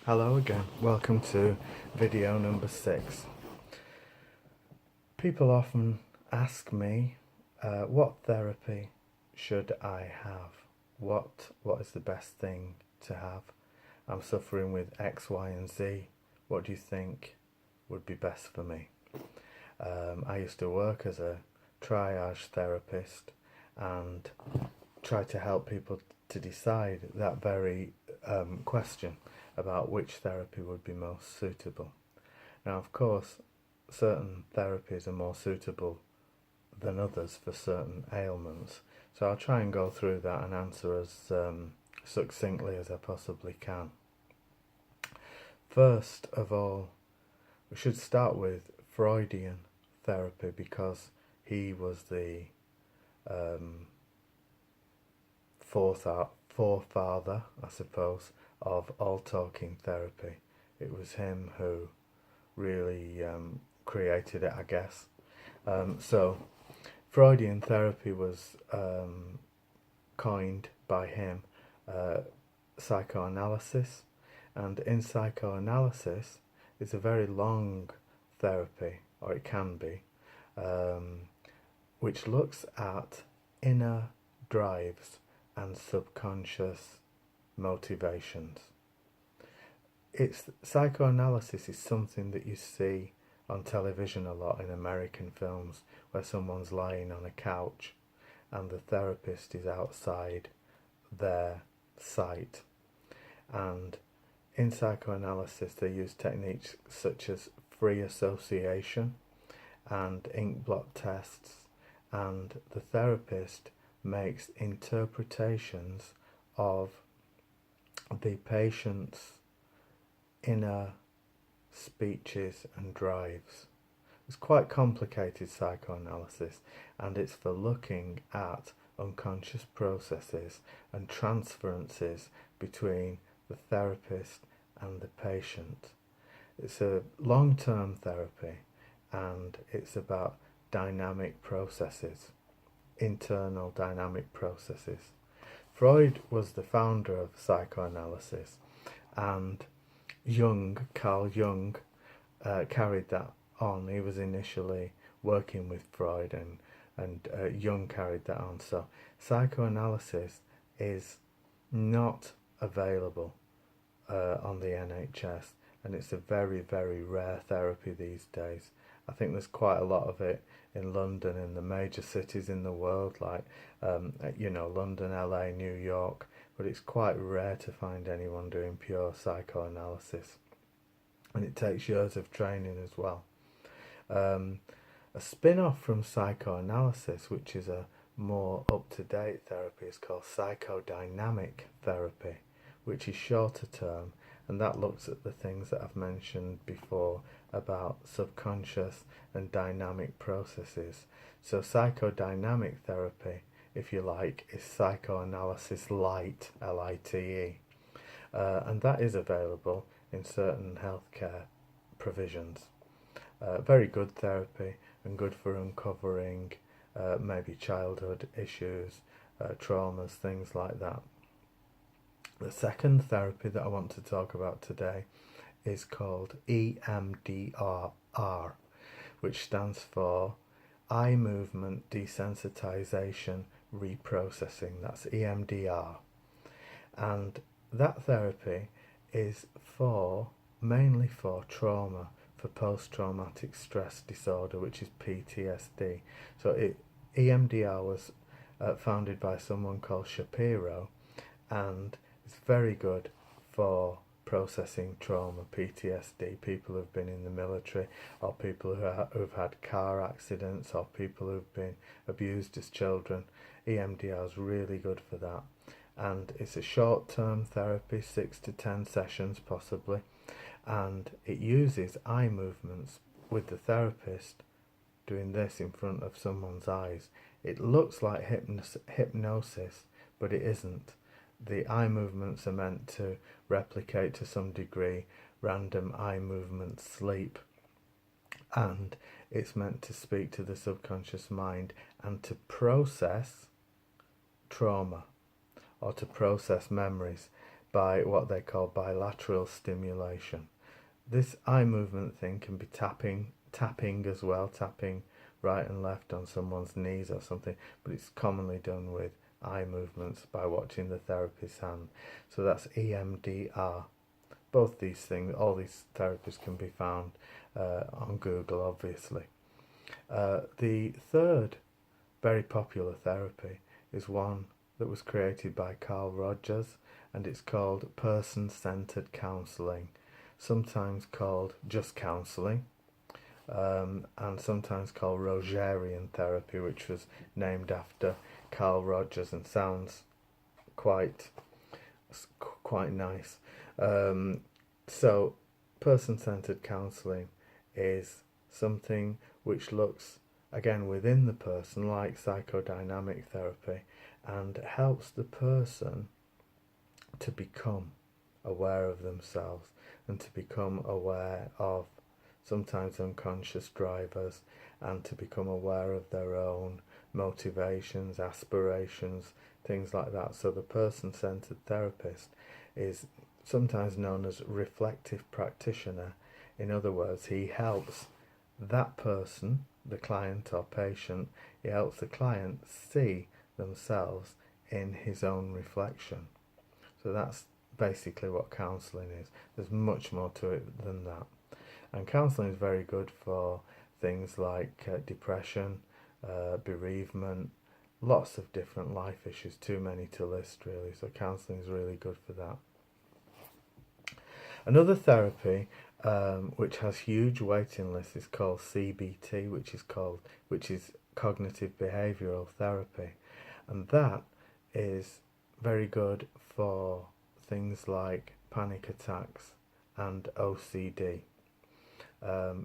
Hello again, welcome to video number 6. People often ask me, what therapy should I have? What is the best thing to have? I'm suffering with X, Y and Z. What do you think would be best for me? I used to work as a triage therapist and try to help people to decide that very question about which therapy would be most suitable. Now, of course, certain therapies are more suitable than others for certain ailments, so I'll try and go through that and answer as succinctly as I possibly can. First of all, we should start with Freudian therapy because he was the forefather, I suppose, of all talking therapy. It was him who really created it, I guess. So Freudian therapy was coined by him, psychoanalysis, and in psychoanalysis it's a very long therapy, or it can be, which looks at inner drives and subconscious motivations. Psychoanalysis is something that you see on television a lot in American films, where someone's lying on a couch and the therapist is outside their sight. And in psychoanalysis they use techniques such as free association and ink blot tests, and the therapist makes interpretations of the patient's inner speeches and drives. It's quite complicated psychoanalysis, and it's for looking at unconscious processes and transferences between the therapist and the patient. It's a long-term therapy, and it's about dynamic processes, internal dynamic processes. Freud was the founder of psychoanalysis, and Carl Jung, carried that on. He was initially working with Freud, and Jung carried that on. So psychoanalysis is not available on the NHS, and it's a very, very rare therapy these days. I think there's quite a lot of it in London, in the major cities in the world, like London, LA, New York, but it's quite rare to find anyone doing pure psychoanalysis, and it takes years of training as well. A spin-off from psychoanalysis, which is a more up-to-date therapy, is called psychodynamic therapy, which is shorter term, and that looks at the things that I've mentioned before about subconscious and dynamic processes. So psychodynamic therapy, if you like, is psychoanalysis light, L-I-T-E, and that is available in certain healthcare provisions. Very good therapy and good for uncovering maybe childhood issues, traumas, things like that. The second therapy that I want to talk about today is called EMDR, which stands for Eye Movement Desensitization Reprocessing. That's EMDR. And that therapy is mainly for trauma, for post-traumatic stress disorder, which is PTSD. So EMDR was founded by someone called Shapiro, and it's very good for processing trauma, PTSD, people who've been in the military, or people who've had car accidents, or people who've been abused as children. EMDR is really good for that. And it's a short-term therapy, 6 to 10 sessions possibly, and it uses eye movements with the therapist doing this in front of someone's eyes. It looks like hypnosis, but it isn't. The eye movements are meant to replicate to some degree random eye movement sleep, and it's meant to speak to the subconscious mind and to process trauma or to process memories, by what they call bilateral stimulation. This eye movement thing can be tapping as well, tapping right and left on someone's knees or something, but it's commonly done with eye movements by watching the therapist's hand. So that's EMDR. Both these things, all these therapies can be found on Google, obviously. The third very popular therapy is one that was created by Carl Rogers, and it's called person-centered counselling, sometimes called just counselling, and sometimes called Rogerian therapy, which was named after Carl Rogers and sounds quite nice. So person-centered counselling is something which looks again within the person, like psychodynamic therapy, and helps the person to become aware of themselves and to become aware of sometimes unconscious drivers, and to become aware of their own motivations, aspirations, things like that. So the person-centered therapist is sometimes known as reflective practitioner. In other words, he helps that person, the client or patient, he helps the client see themselves in his own reflection. So that's basically what counselling is. There's much more to it than that. And counselling is very good for things like depression, bereavement, lots of different life issues, too many to list really. So counselling is really good for that. Another therapy which has huge waiting lists is called CBT, which is cognitive behavioural therapy, and that is very good for things like panic attacks and OCD.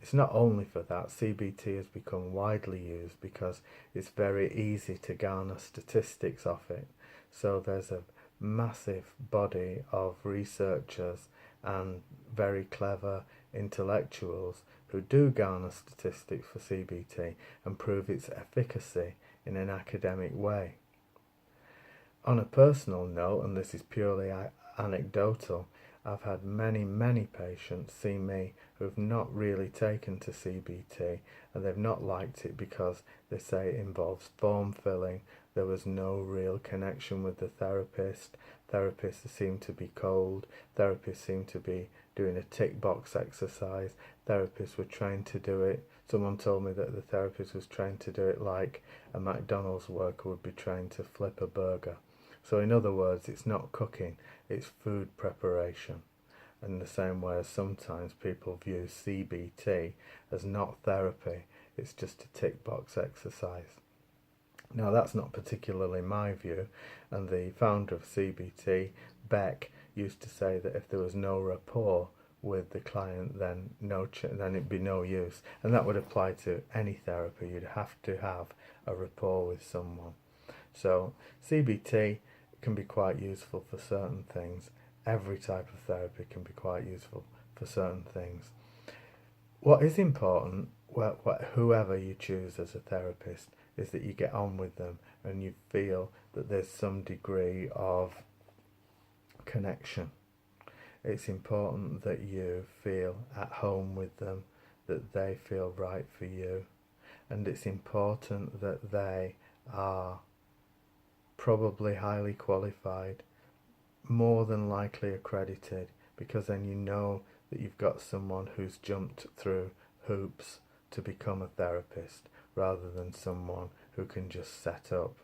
It's not only for that. CBT has become widely used because it's very easy to garner statistics off it. So there's a massive body of researchers and very clever intellectuals who do garner statistics for CBT and prove its efficacy in an academic way. On a personal note, and this is purely anecdotal, I've had many patients see me who've not really taken to CBT, and they've not liked it because they say it involves form filling. There was no real connection with the therapist. Therapists seem to be cold. Therapists seem to be doing a tick box exercise. Therapists were trained to do it. Someone told me that the therapist was trained to do it like a McDonald's worker would be trained to flip a burger. So in other words, it's not cooking, it's food preparation. In the same way as sometimes people view CBT as not therapy, it's just a tick box exercise. Now that's not particularly my view, and the founder of CBT, Beck, used to say that if there was no rapport with the client, then it'd be no use, and that would apply to any therapy. You'd have to have a rapport with someone. So CBT can be quite useful for certain things. Every type of therapy can be quite useful for certain things. What is important, whoever you choose as a therapist, is that you get on with them and you feel that there's some degree of connection. It's important that you feel at home with them, that they feel right for you, and it's important that they are probably highly qualified, more than likely accredited, because then you know that you've got someone who's jumped through hoops to become a therapist, rather than someone who can just set up.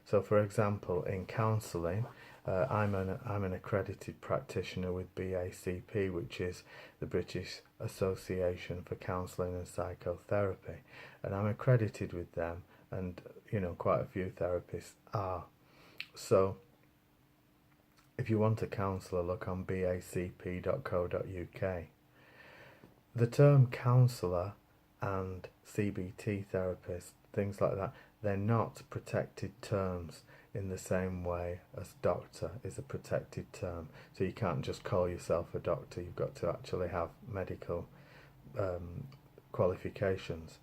So for example, in counselling, I'm an accredited practitioner with BACP, which is the British Association for Counselling and Psychotherapy, and I'm accredited with them, and quite a few therapists are. So if you want a counsellor, look on bacp.co.uk. The term counsellor and CBT therapist, things like that, they're not protected terms in the same way as doctor is a protected term. So you can't just call yourself a doctor, you've got to actually have medical qualifications.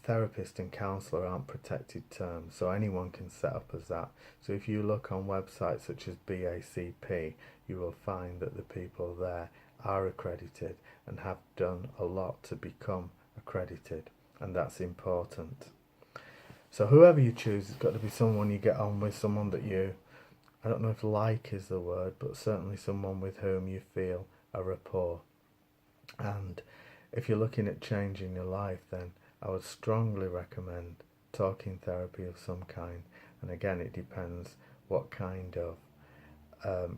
therapist and counsellor aren't protected terms, so anyone can set up as that. So if you look on websites such as BACP, you will find that the people there are accredited and have done a lot to become accredited, and that's important. So whoever you choose, it's got to be someone you get on with, someone that you, I don't know if like is the word, but certainly someone with whom you feel a rapport. And if you're looking at changing your life, then I would strongly recommend talking therapy of some kind. And again, it depends what kind of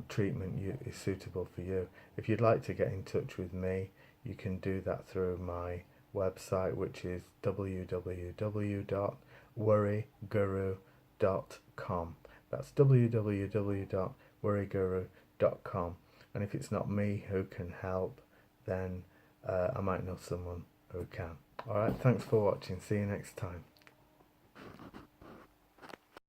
treatment is suitable for you. If you'd like to get in touch with me, you can do that through my website, which is www.worryguru.com. That's www.worryguru.com. And if it's not me who can help, then I might know someone who can. Alright, thanks for watching. See you next time.